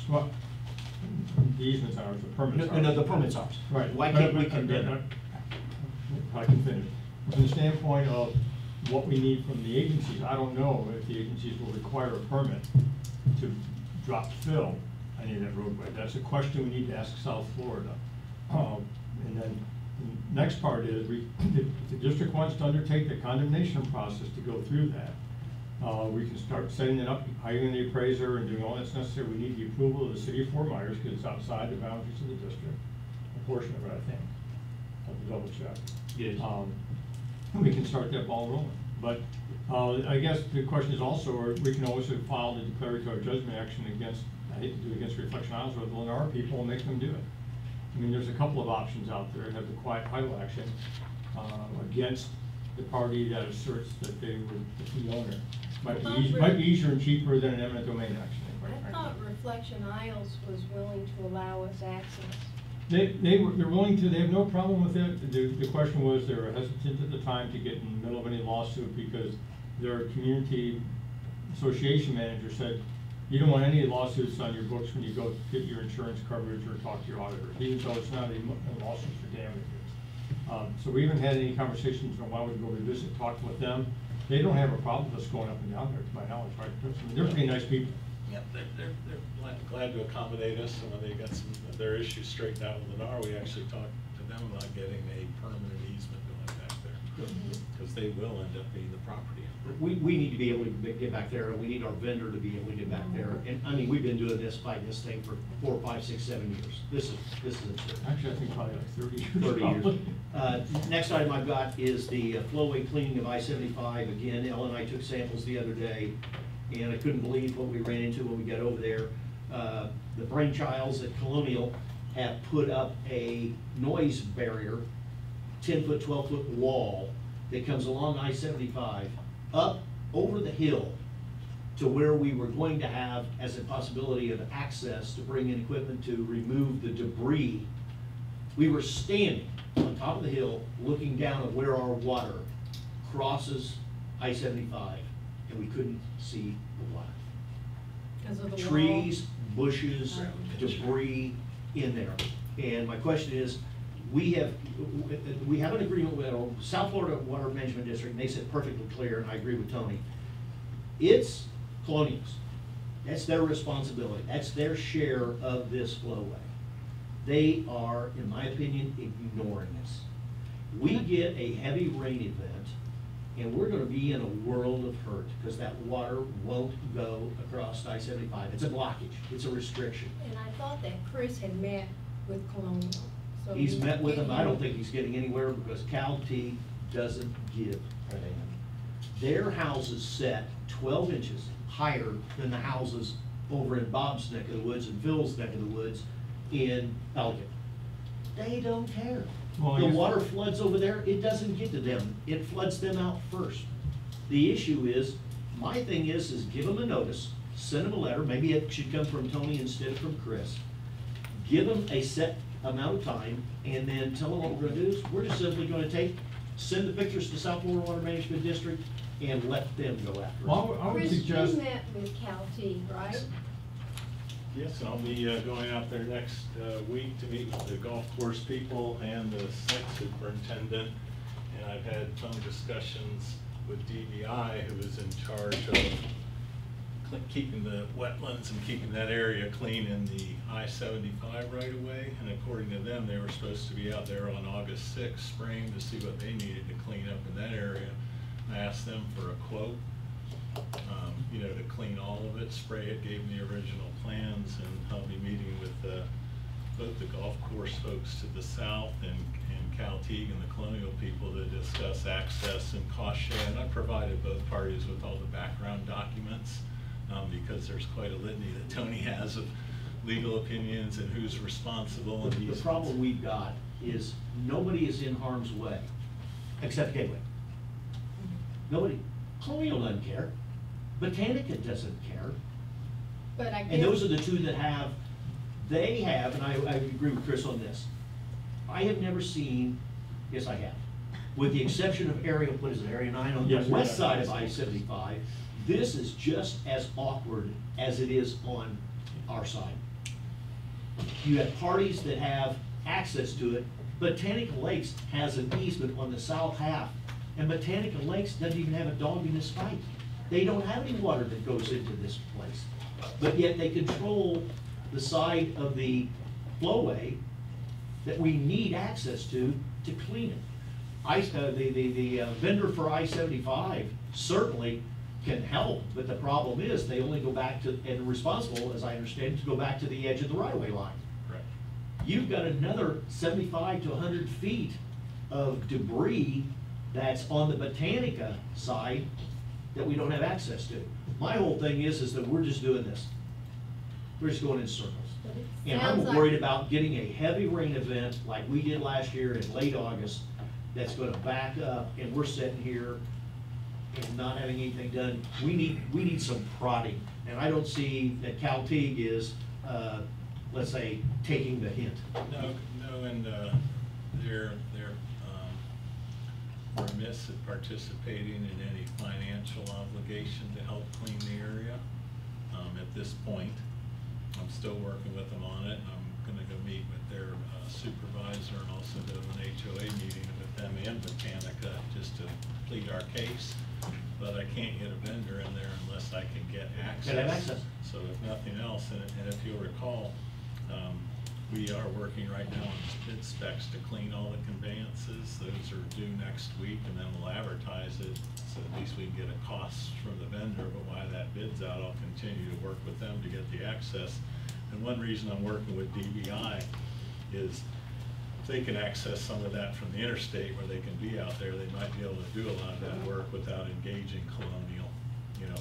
Well, the easement's ours, the permit's ours. No, the permit's ours. Right. Why can't we condemn it? I can finish. From the standpoint of what we need from the agencies, I don't know if the agencies will require a permit to drop fill any of that roadway. That's a question we need to ask South Florida. And then the next part is, if the district wants to undertake the condemnation process to go through that, we can start setting it up, hiring the appraiser and doing all that's necessary. We need the approval of the city of Fort Myers because it's outside the boundaries of the district, a portion of it, I think. I'll have to double check. Yes. We can start that ball rolling. But I guess the question is also, or we can also file the declaratory judgment action against, I hate to do it against Reflection Isles or the Lennar people and make them do it. I mean, there's a couple of options out there. Have the quiet title action against the party that asserts that they were the owner. Might be easier and cheaper than an eminent domain action. I thought Reflection Isles was willing to allow us access. They're willing to. They have no problem with it. The question was, they were hesitant at the time to get in the middle of any lawsuit because their community association manager said, you don't want any lawsuits on your books when you go get your insurance coverage or talk to your auditor, even though it's not a lawsuit for damages. So we haven't had any conversations on why we go revisit, talk with them. They don't have a problem with us going up and down there, to my knowledge, right? I mean, they're pretty nice people. Yep, they're glad to accommodate us, and when they got some of their issues straightened out with Lennar, we actually talked to them about getting a permanent easement going back there, because they will end up being the property owner. We need to be able to get back there, and we need our vendor to be able to get back there. And I mean, we've been doing this, fighting this thing for 4, 5, 6, 7 years. This is absurd. Actually, I think probably like 30 years. 30 years. Next item I've got is the flowway cleaning of I-75. Again, Ellen and I took samples the other day, and I couldn't believe what we ran into when we got over there. The brainchilds at Colonial have put up a noise barrier, 10-foot, 12-foot wall that comes along I-75 up over the hill to where we were going to have as a possibility of access to bring in equipment to remove the debris. We were standing on top of the hill looking down at where our water crosses I-75, and we couldn't see the water. Because of the Trees, bushes, debris in there. And my question is, we have an agreement with South Florida Water Management District, and they said perfectly clear, and I agree with Tony. It's Colonial's. That's their responsibility. That's their share of this flowway. They are, in my opinion, ignoring us. We get a heavy rain event, and we're gonna be in a world of hurt, because that water won't go across I-75. It's a blockage, it's a restriction. And I thought that Chris had met with Colonial. So He's met with them. I don't think he's getting anywhere because Cal T doesn't give a damn. Their houses set 12 inches higher than the houses over in Bob's neck of the woods and Phil's neck of the woods in Pelican. They don't care. Well, The water floods over there, it doesn't get to them. It floods them out first. The issue is, my thing is give them a notice, send them a letter. Maybe it should come from Tony instead of from Chris. Give them a set amount of time, and then tell them what we're gonna do is, we're just simply gonna send the pictures to South Florida Water Management District and let them go after it. Well, I would Chris, suggest. you met with Cal T, right? Yes, and I'll be going out there next week to meet with the golf course people and the site superintendent. And I've had some discussions with DVI, who is in charge of keeping the wetlands and keeping that area clean in the I-75 right away. And according to them, they were supposed to be out there on August 6th, spring, to see what they needed to clean up in that area. I asked them for a quote, you know, to clean all of it, spray it, gave them the original plans, and I'll be meeting with both the golf course folks to the south and Cal Teague and the Colonial people to discuss access and cost share. And I provided both parties with all the background documents, because there's quite a litany that Tony has of legal opinions and who's responsible. And The problem we've got is nobody is in harm's way, except Gateway. Nobody. Colonial doesn't care. Botanica doesn't care. But I guess. And those are the two that have, they have, and I agree with Chris on this. I have never seen, yes I have, with the exception of Area, what is it, Area 9 on the west side of I-75, this is just as awkward as it is on our side. You have parties that have access to it. Botanical Lakes has an easement on the south half, and Botanical Lakes doesn't even have a dog in this fight. They don't have any water that goes into this place, but yet they control the side of the flowway that we need access to clean it. The vendor for I-75 certainly can help, but the problem is they only go back to, and responsible, as I understand, to go back to the edge of the right-of-way line. Right. You've got another 75 to 100 feet of debris that's on the Botanica side that we don't have access to. My whole thing is that we're just doing this. We're just going in circles. But it And sounds I'm like- worried about getting a heavy rain event like we did last year in late August that's gonna back up, and we're sitting here and not having anything done. We need some prodding, and I don't see that Cal Teague is, let's say, taking the hint. No, and they're remiss at participating in any financial obligation to help clean the area. At this point, I'm still working with them on it, and I'm gonna go meet with their supervisor and also do an HOA meeting with them and Botanica just to plead our case. But I can't get a vendor in there unless I can get access. Gotta have access. So if nothing else, and if you'll recall, we are working right now on bid specs to clean all the conveyances. Those are due next week, and then we'll advertise it, so at least we can get a cost from the vendor. But while that bid's out, I'll continue to work with them to get the access. And one reason I'm working with DBI is if they can access some of that from the interstate where they can be out there, they might be able to do a lot of that work without engaging Colonial,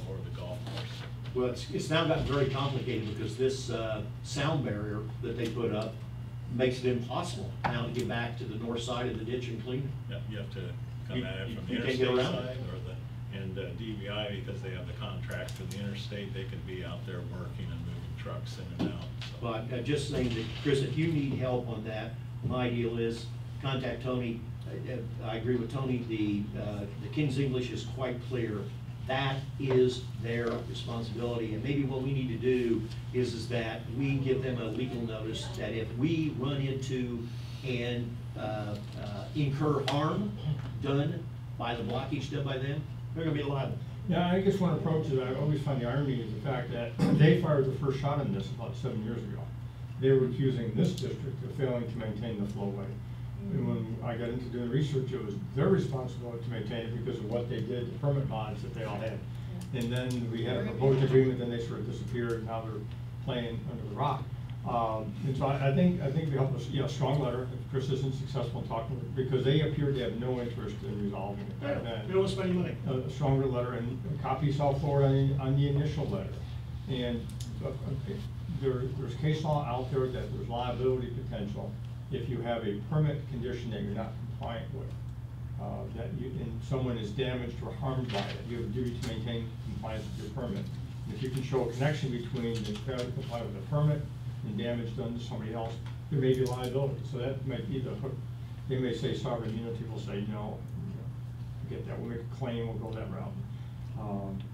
or the golf course. Well, it's now gotten very complicated because this sound barrier that they put up makes it impossible now to get back to the north side of the ditch and clean. Yeah, you have to come at it from the You can't interstate get around it. side and DBI, because they have the contract for the interstate, they can be out there working and moving trucks in and out. So. But just saying that, Chris, if you need help on that, my deal is contact Tony. I agree with Tony, the King's English is quite clear. That is their responsibility, and maybe what we need to do is that we give them a legal notice that if we run into and incur harm done by the blockage done by them, they're gonna be liable. Yeah, I guess one approach that I always find the irony is the fact that they fired the first shot on this about 7 years ago. They were accusing this district of failing to maintain the flowway. And when I got into doing research, it was their responsibility to maintain it because of what they did, the permit bonds that they all had. And then we had a proposed agreement, then they sort of disappeared, and now they're playing under the rock. And so I think we help us, strong letter, if Chris isn't successful in talking with, because they appear to have no interest in resolving it. They don't spend any money. A stronger letter, and a copy South Florida on the initial letter. And there's case law out there that there's liability potential if you have a permit condition that you're not compliant with, and someone is damaged or harmed by it, you have a duty to maintain compliance with your permit. And if you can show a connection between the failure to comply with the permit and damage done to somebody else, there may be liability. So that might be the hook. They may say sovereign immunity will say, no, forget that, we'll make a claim, we'll go that route.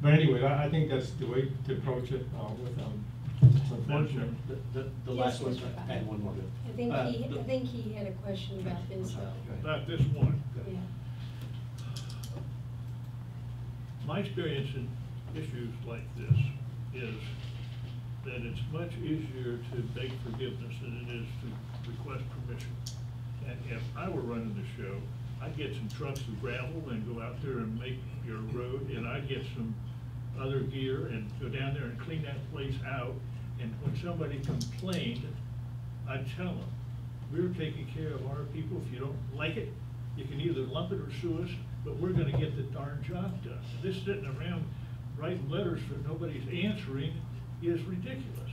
But anyway, I think that's the way to approach it with them. It's unfortunate. The last Yes, one, Mr. I had one more. I think he had a question about this. About this one. Yeah. My experience in issues like this is that it's much easier to beg forgiveness than it is to request permission. And if I were running the show, I'd get some trucks of gravel and go out there and make your road, and I'd get some other gear and go down there and clean that place out. And when somebody complained, I'd tell them, we're taking care of our people. If you don't like it, you can either lump it or sue us, but we're gonna get the darn job done. This sitting around writing letters that nobody's answering is ridiculous.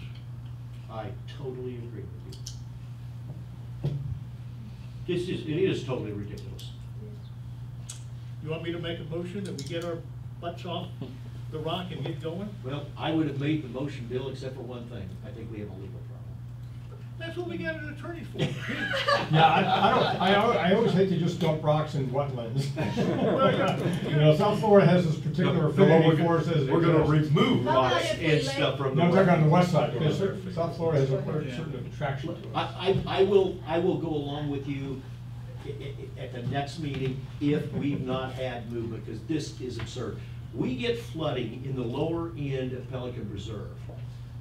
I totally agree with you. It is totally ridiculous. You want me to make a motion that we get our butts off the rock and get going? Well, I would have made the motion, Bill, except for one thing. I think we have a legal problem. That's what we got an attorney for. Yeah, I always hate to just dump rocks in wetlands. You know, South Florida has this particular affinity for us as. We're gonna remove How about rocks if we and let- stuff from the. No, I'm talking on the west side, Yeah. because South Florida has a certain attraction to us. I will go along with you at the next meeting if we've not had movement, because this is absurd. We get flooding in the lower end of Pelican Reserve.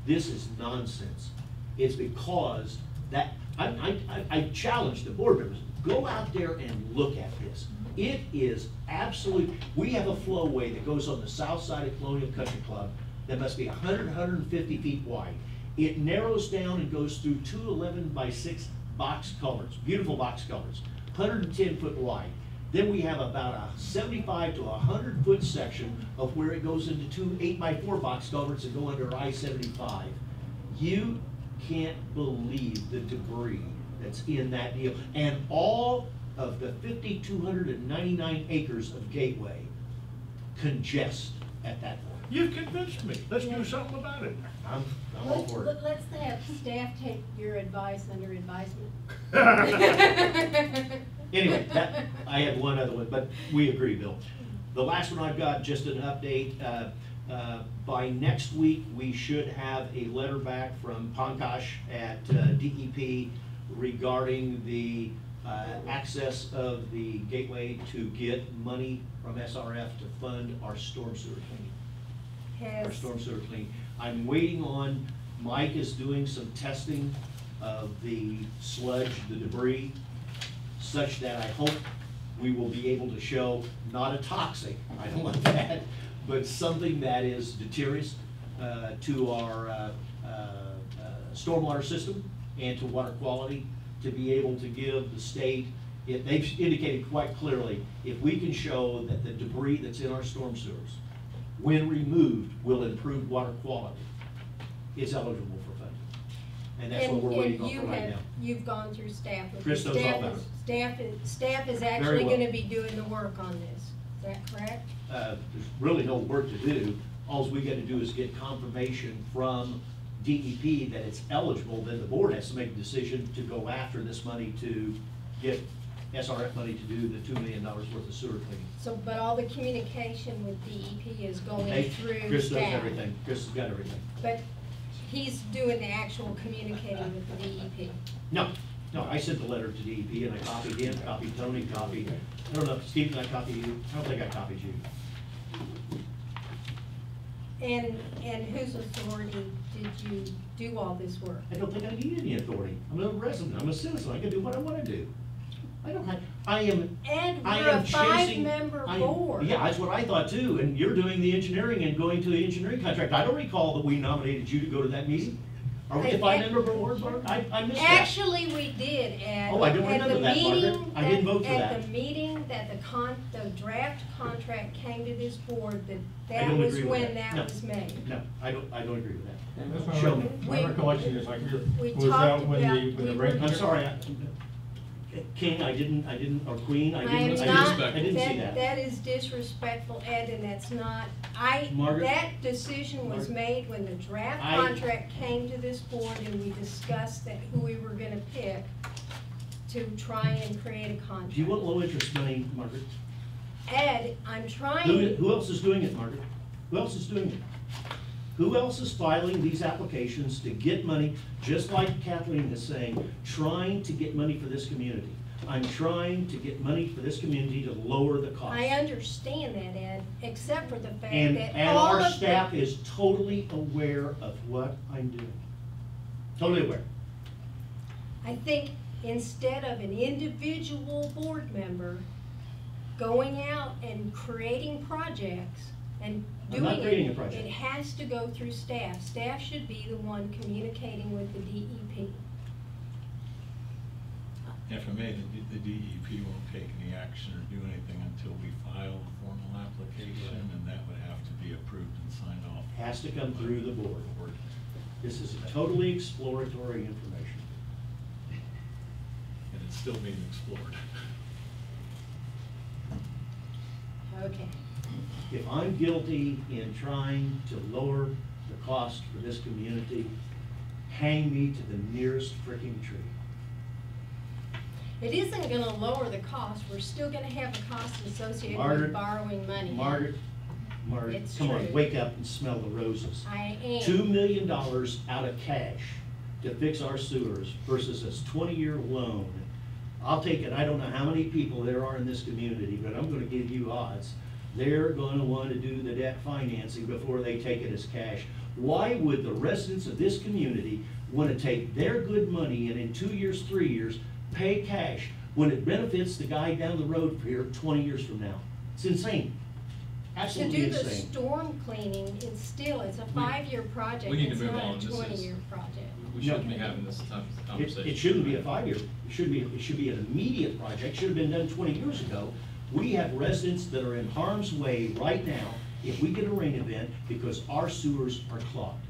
This is nonsense. It's because that, I challenge the board members, go out there and look at this. It is absolute, we have a flowway that goes on the south side of Colonial Country Club that must be 150 feet wide. It narrows down and goes through 2 11x6 box culverts, beautiful box culverts, 110 foot wide. Then we have about a 75 to 100 foot section of where it goes into 2 8x4 box culverts that go under I-75. You can't believe the debris that's in that deal. And all of the 5,299 acres of Gateway congest at that point. You've convinced me. Let's do something about it. I'm all for it. Let's have staff take your advice under advisement. Anyway, I had one other one, but we agree, Bill. The last one I've got, just an update. By next week, we should have a letter back from Pankaj at DEP regarding the access of the Gateway to get money from SRF to fund our storm sewer cleaning. Our storm sewer cleaning. I'm waiting on, Mike is doing some testing of the sludge, the debris, such that I hope we will be able to show not a toxic, I don't want that, but something that is deleterious to our stormwater system and to water quality, to be able to give the state, they've indicated quite clearly, if we can show that the debris that's in our storm sewers, when removed, will improve water quality, it's eligible for funding. And that's what we're waiting on for right now. You've gone through staff. with Chris this. knows all about Staff is Very actually well. gonna be doing the work on this. Is that correct? There's really no work to do. All we gotta do is get confirmation from DEP that it's eligible, then the board has to make a decision to go after this money to get SRF money to do the $2 million worth of sewer cleaning. So, but all the communication with DEP is going Hey, through staff. Chris does everything. Chris has got everything. But he's doing the actual communicating with the DEP. No, I sent the letter to DEP and I copied him, copied Tony, copied, I don't know if Steve, did I copy you? I don't think I copied you. And whose authority did you do all this work? I don't think I need any authority. I'm a resident, I'm a citizen, I can do what I wanna do. I don't have, And I we're am a chasing. five-member I- board. Yeah, that's what I thought too, and you're doing the engineering and going to the engineering contract. I don't recall that we nominated you to go to that meeting. Are we a five-member board, Mark? I missed that. Actually, we did, and Oh, I don't at the remember that, Margaret. meeting I didn't vote for At that. the meeting that the draft contract came to this board, I that don't was agree with when that. that No. was made. No, I don't agree with that. That's Show me. my recollection is like, We was that talked when about- the, when the we rain. were- I'm sorry, King, I didn't, or Queen, I I am didn't not, see that. that is disrespectful, Ed, and that's not, Margaret? that decision was Margaret? made when the draft I- contract came to this board and we discussed that who we were gonna pick to try and create a contract. Do you want low interest money, Margaret? Ed, I'm trying. Who else is doing it, Margaret? Who else is doing it? Who else is filing these applications to get money, just like Kathleen is saying, trying to get money for this community? I'm trying to get money for this community to lower the cost. I understand that, Ed, except for the fact And that all all our of staff the, is totally aware of what I'm doing. Totally aware. I think instead of an individual board member going out and creating projects and I'm not doing creating a it, project. it has to go through staff. Staff should be the one communicating with the DEP. If I may, the DEP won't take any action or do anything until we file a formal application, and that would have to be approved and signed off. Has to come through the board. This is totally exploratory information. And it's still being explored. Okay. If I'm guilty in trying to lower the cost for this community, hang me to the nearest freaking tree. It isn't gonna lower the cost, we're still gonna have a cost associated Margaret, with borrowing money. Margaret, It's come on, true. wake up and smell the roses. I am. $2 million out of cash to fix our sewers versus this 20-year loan. I'll take it, I don't know how many people there are in this community, but I'm gonna give you odds. They're gonna wanna do the debt financing before they take it as cash. Why would the residents of this community wanna take their good money and in 2 years, 3 years, pay cash when it benefits the guy down the road here 20 years from now? It's insane. To Absolutely do the insane. storm cleaning, it's a 5-year project, we need to it's move not on. a This is- 20-year project. We shouldn't be having this type of conversation. It shouldn't be a 5-year, it should be an immediate project, should have been done 20 years ago. We have residents that are in harm's way right now if we get a rain event because our sewers are clogged.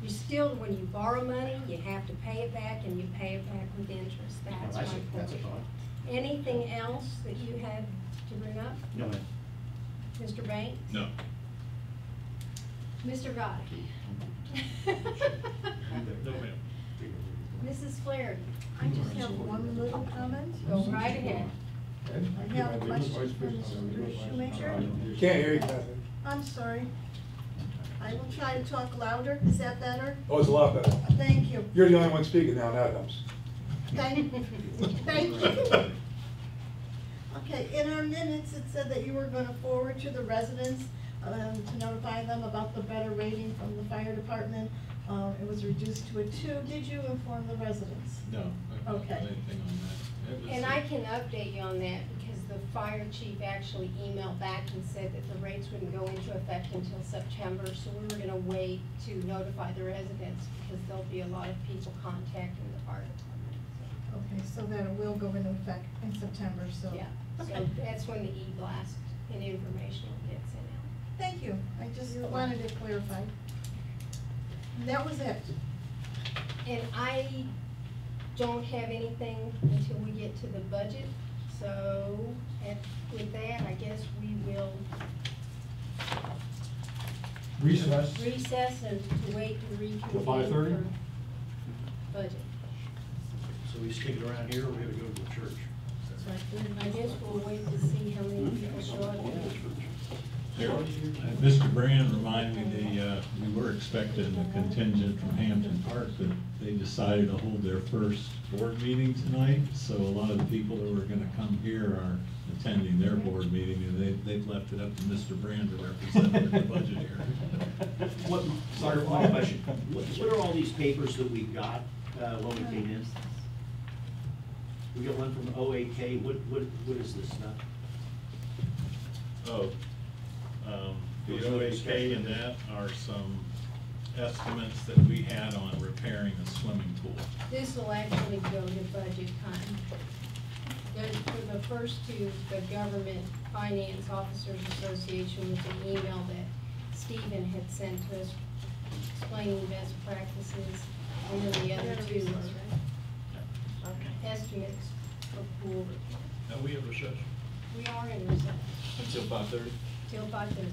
You still, when you borrow money, you have to pay it back, and you pay it back with interest, that's my point. That's a thought. Anything else that you had to bring up? No, ma'am. Mr. Banks? No. Mr. Gotti? No, ma'am. Mrs. Flaherty? I just have one little comment. Go right ahead. I have a question for Mr. Shoemaker. Can't hear you, Catherine. I'm sorry. I will try to talk louder. Is that better? Oh, it's a lot better. Thank you. You're the only one speaking now, that helps. Thank you. Okay, in our minutes, it said that you were gonna forward to the residents, to notify them about the better rating from the fire department. It was reduced to a 2. Did you inform the residents? No, I haven't Okay. done anything on that. It was- And I can update you on that, because the fire chief actually emailed back and said that the rates wouldn't go into effect until September, so we were gonna wait to notify the residents, because there'll be a lot of people contacting the fire department. Okay, so that it will go into effect in September, so. Yeah, so Okay. that's when the e-blast and information will get sent out. Thank you. I just wanted to clarify. That was it. And I don't have anything until we get to the budget, so with that, I guess we will Recess. recess and to wait to reconvene Till 5:30? for budget. So we stick it around here, or we gotta go to the church? I guess we'll wait to see how many people show up. Mr. Brand reminded me, we were expecting a contingent from Hampton Park, but they decided to hold their first board meeting tonight, so a lot of the people that were gonna come here are attending their board meeting, and they've left it up to Mr. Brand to represent the budget here. What, sorry, one question. What are all these papers that we got, when we came in? We got one from OAK, what is this stuff? Oh, the OAK and that are some estimates that we had on repairing a swimming pool. This will actually go to budget time. For the first two, the Government Finance Officers Association was an email that Stephen had sent to us explaining best practices, and then the other two are estimates for pool repair. Now, we have recess. We are in recess Until 5:30? till 5:30.